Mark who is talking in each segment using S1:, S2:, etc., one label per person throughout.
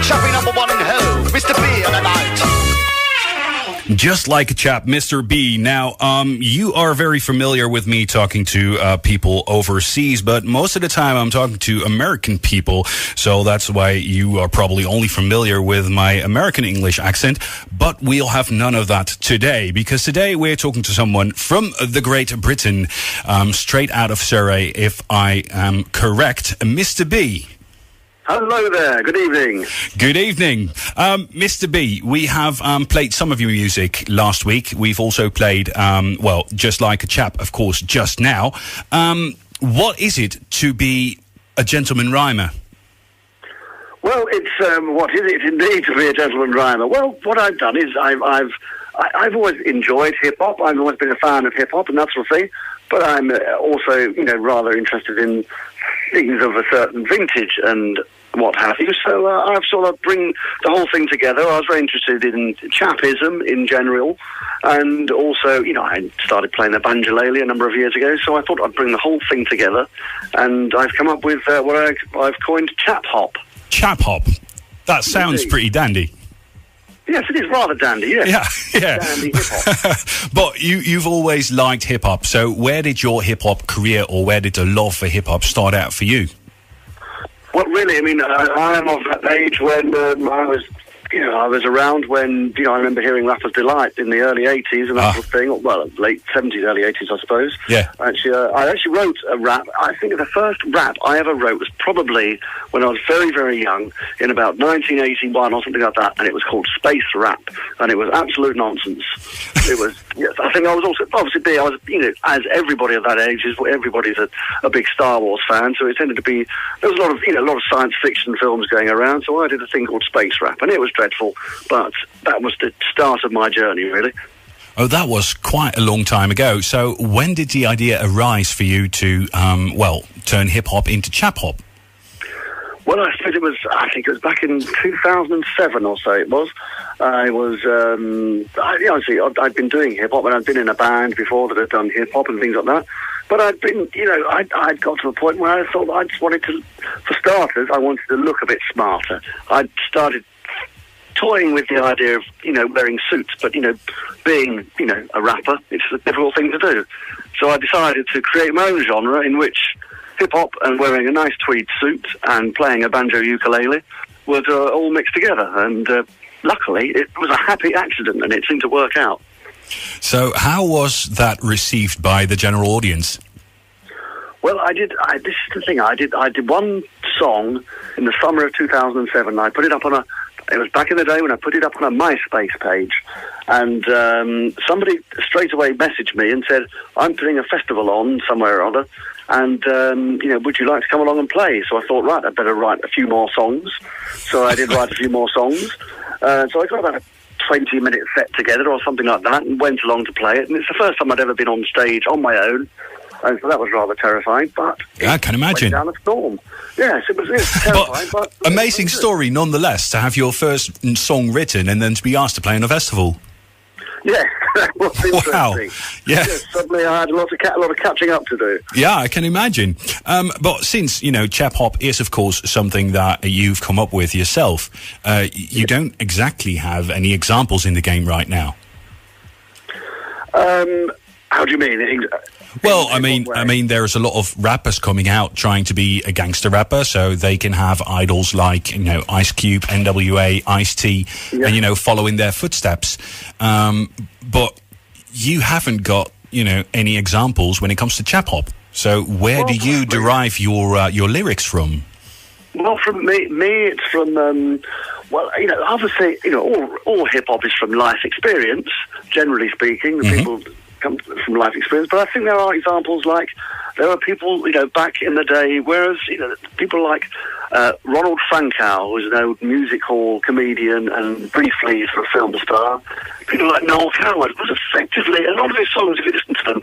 S1: Chappie number one in hell, Mr. B on the night.
S2: Just like a chap, Mr. B. Now, you are very familiar with me talking to people overseas, but most of the time I'm talking to American people, so that's why you are probably only familiar with my American English accent, but we'll have none of that today, because today we're talking to someone from the Great Britain, straight out of Surrey, if I am correct, Mr. B.
S3: Hello there, good evening.
S2: Good evening. Mr. B, we have played some of your music last week. We've also played, Just Like a Chap, of course, just now. What is it to be a gentleman rhymer?
S3: Well, it's, what is it indeed to be a gentleman rhymer? Well, what I've done is I've always enjoyed hip-hop. I've always been a fan of hip-hop and that sort of thing. But I'm also, rather interested in things of a certain vintage and what have you. So I've sort of bring the whole thing together. I was very interested in chapism in general. And also, I started playing the banjolele a number of years ago. So I thought I'd bring the whole thing together. And I've come up with what I've coined Chap-Hop.
S2: Chap-Hop? That sounds pretty dandy.
S3: Yes, it is rather dandy, yes.
S2: Yeah.
S3: Dandy hip-hop.
S2: But you've always liked hip-hop, so where did your hip-hop career, or where did the love for hip-hop start out for you?
S3: Well, really, I am of that age when I was around when, I remember hearing Rapper's Delight in the early 80s and that sort of thing. Well, late 70s, early 80s, I suppose.
S2: Yeah.
S3: Actually, I actually wrote a rap. I think the first rap I ever wrote was probably when I was very, very young, in about 1981 or something like that, and it was called Space Rap, and it was absolute nonsense. It was, yes, I think I was also, obviously, as everybody of that age is, everybody's a big Star Wars fan, so it tended to be, there was a lot of science fiction films going around, so I did a thing called Space Rap, and it was dreadful, but that was the start of my journey, really.
S2: Oh, that was quite a long time ago. So when did the idea arise for you to, turn hip-hop into chap-hop?
S3: Well, I think it was back in 2007 or so it was. I'd been doing hip-hop, and I'd been in a band before that had done hip-hop and things like that. But I'd been, I'd got to a point where I thought I just wanted to, for starters, I wanted to look a bit smarter. I'd started toying with the idea of, wearing suits, but, being, a rapper, it's a difficult thing to do. So I decided to create my own genre in which hip-hop and wearing a nice tweed suit and playing a banjo ukulele was all mixed together. And luckily, it was a happy accident and it seemed to work out.
S2: So how was that received by the general audience?
S3: Well, this is the thing, I did one song in the summer of 2007. I put it up on it was back in the day when I put it up on a MySpace page, and somebody straight away messaged me and said, I'm putting a festival on somewhere or other, and, would you like to come along and play? So I thought, right, I'd better write a few more songs. So I did write a few more songs. So I got about a 20-minute set together or something like that and went along to play it. And it's the first time I'd ever been on stage on my own. And so that was rather terrifying, but
S2: I can imagine.
S3: Went down a storm. Yes, it was terrifying, but
S2: amazing story nonetheless, to have your first song written and then to be asked to play in a festival.
S3: Yes, that was interesting.
S2: Wow. Yeah.
S3: Yes, suddenly I had a lot of catching up to do.
S2: Yeah, I can imagine. But since, Chap-Hop is, of course, something that you've come up with yourself, you don't exactly have any examples in the game right now.
S3: How do you mean?
S2: Well, I mean, there's a lot of rappers coming out trying to be a gangster rapper, so they can have idols like, Ice Cube, NWA, Ice-T, and, follow in their footsteps. But you haven't got, any examples when it comes to Chap-Hop. So where do you derive your lyrics from?
S3: Well, from me, it's from, obviously, all hip-hop is from life experience, generally speaking. The people come from life experience, but I think there are examples like there are people, back in the day, whereas, people like Ronald Frankow, who's an old music hall comedian and briefly for a film star, people like Noel Coward, was effectively, a lot of his songs, if you listen to them,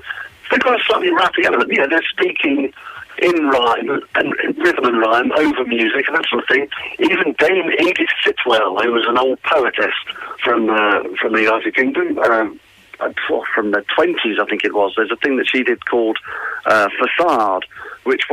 S3: they've got a slightly rapping element, they're speaking in rhyme and in rhythm and rhyme over music and that sort of thing. Even Dame Edith Sitwell, who was an old poetess from the United Kingdom, from the 20s, I think it was. There's a thing that she did called Facade, which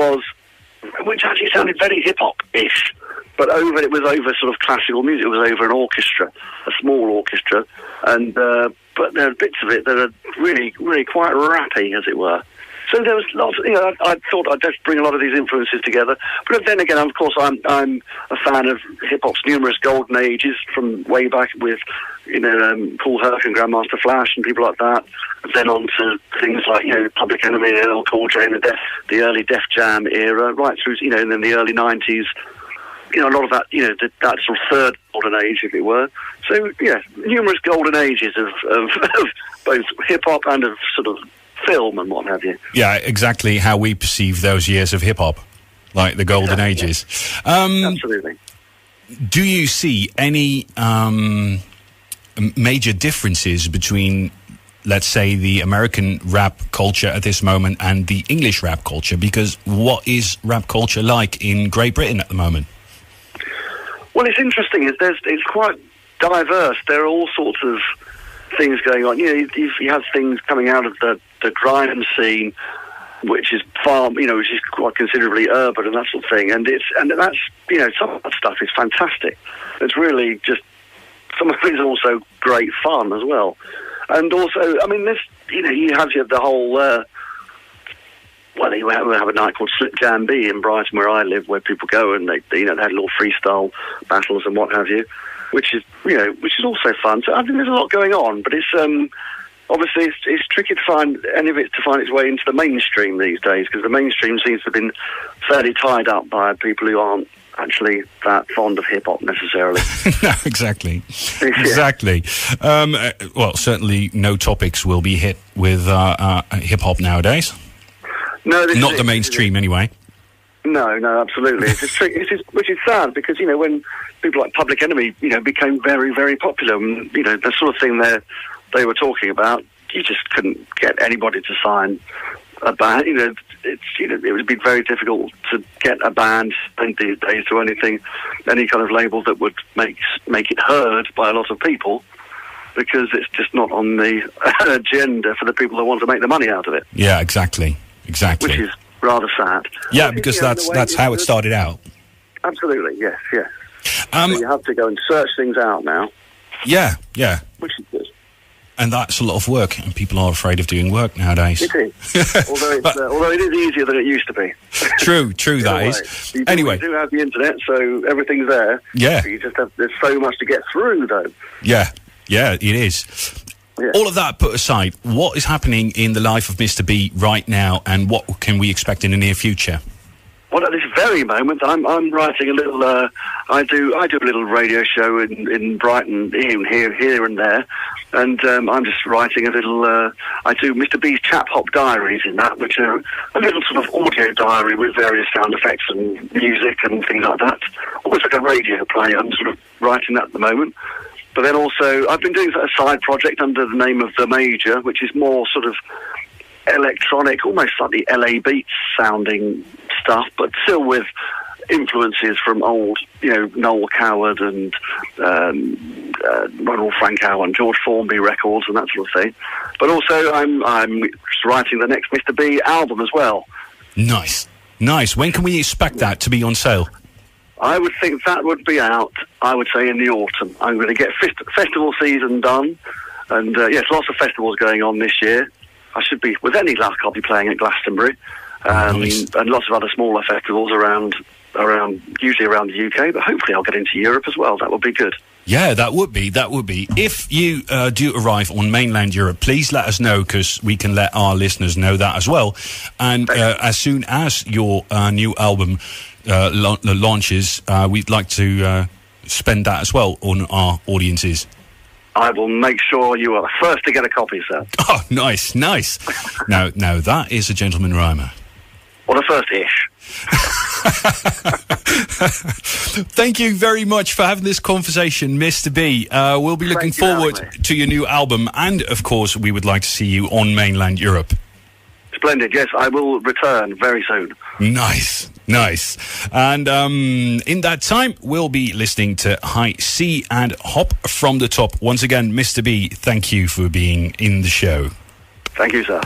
S3: actually sounded very hip-hop-ish. But it was over sort of classical music. It was over an orchestra, a small orchestra, and but there are bits of it that are really, really quite rappy, as it were. So there was lots. I thought I'd just bring a lot of these influences together. But then again, of course, I'm a fan of hip hop's numerous golden ages from way back with, Paul Herc and Grandmaster Flash and people like that. Then on to things like Public Enemy, LL Cool J, and the early Def Jam era, right through and then the early '90s. A lot of that, that sort of third golden age, if it were. So, numerous golden ages of both hip-hop and of sort of film and what have you.
S2: Yeah, exactly how we perceive those years of hip-hop, like the golden ages.
S3: Absolutely.
S2: Do you see any major differences between, let's say, the American rap culture at this moment and the English rap culture? Because what is rap culture like in Great Britain at the moment?
S3: Well, it's interesting. It's quite diverse. There are all sorts of things going on. You have things coming out of the grime scene, which is far, which is quite considerably urban and that sort of thing. And that's some of that stuff is fantastic. It's really just, some of it is also great fun as well. And also, I mean, you have the whole. We have a night called Slip Jam B in Brighton, where I live, where people go and they had little freestyle battles and what have you, which is also fun. So I think there's a lot going on, but it's obviously it's tricky to find any of it to find its way into the mainstream these days, because the mainstream seems to have been fairly tied up by people who aren't actually that fond of hip hop necessarily.
S2: No, exactly. Exactly. Well, certainly no topics will be hit with hip hop nowadays.
S3: No,
S2: not the mainstream anyway.
S3: No, absolutely. Which is sad, because when people like Public Enemy, became very, very popular, and, the sort of thing they were talking about, you just couldn't get anybody to sign a band. It would be very difficult to get a band these days to any kind of label that would make it heard by a lot of people, because it's just not on the agenda for the people that want to make the money out of it.
S2: Yeah, exactly.
S3: Which is rather sad.
S2: Yeah, because that's how it started out.
S3: Absolutely, yes. So you have to go and search things out now.
S2: Yeah.
S3: Which is good.
S2: And that's a lot of work, and people are afraid of doing work nowadays.
S3: It is. although it is easier than it used to be.
S2: True, that is. Anyway.
S3: You do have the internet, so everything's there.
S2: Yeah.
S3: But you just there's so much to get through, though.
S2: Yeah, it is. Yeah. All of that put aside, what is happening in the life of Mr. B right now, and what can we expect in the near future?
S3: Well, at this very moment, I'm writing a little. I do a little radio show in Brighton, here and there, and I'm just writing a little. I do Mr. B's Chap-Hop diaries in that, which are a little sort of audio diary with various sound effects and music and things like that. Almost like a radio play. I'm sort of writing that at the moment. But then also, I've been doing a side project under the name of The Major, which is more sort of electronic, almost like the LA Beats sounding stuff, but still with influences from old, Noel Coward and Ronald Franco and George Formby records and that sort of thing. But also, I'm writing the next Mr. B album as well. Nice. When can we expect that to be on sale? I would think that would be out, I would say, in the autumn. I'm going to get festival season done. And, yes, lots of festivals going on this year. I should be, with any luck, I'll be playing at Glastonbury. Nice. And lots of other smaller festivals usually around the UK. But hopefully I'll get into Europe as well. That would be good. Yeah, that would be. If you do arrive on mainland Europe, please let us know, because we can let our listeners know that as well. And as soon as your new album launches, we'd like to spend that as well on our audiences. I will make sure you are the first to get a copy, sir. Oh, nice. Now that is a gentleman rhymer. Well, the first-ish. Thank you very much for having this conversation, Mr. B. We'll be looking forward to your new album, and, of course, we would like to see you on mainland Europe. Splendid, yes, I will return very soon. Nice. And in that time, we'll be listening to High C and Hop from the Top. Once again, Mr. B, thank you for being in the show. Thank you, sir.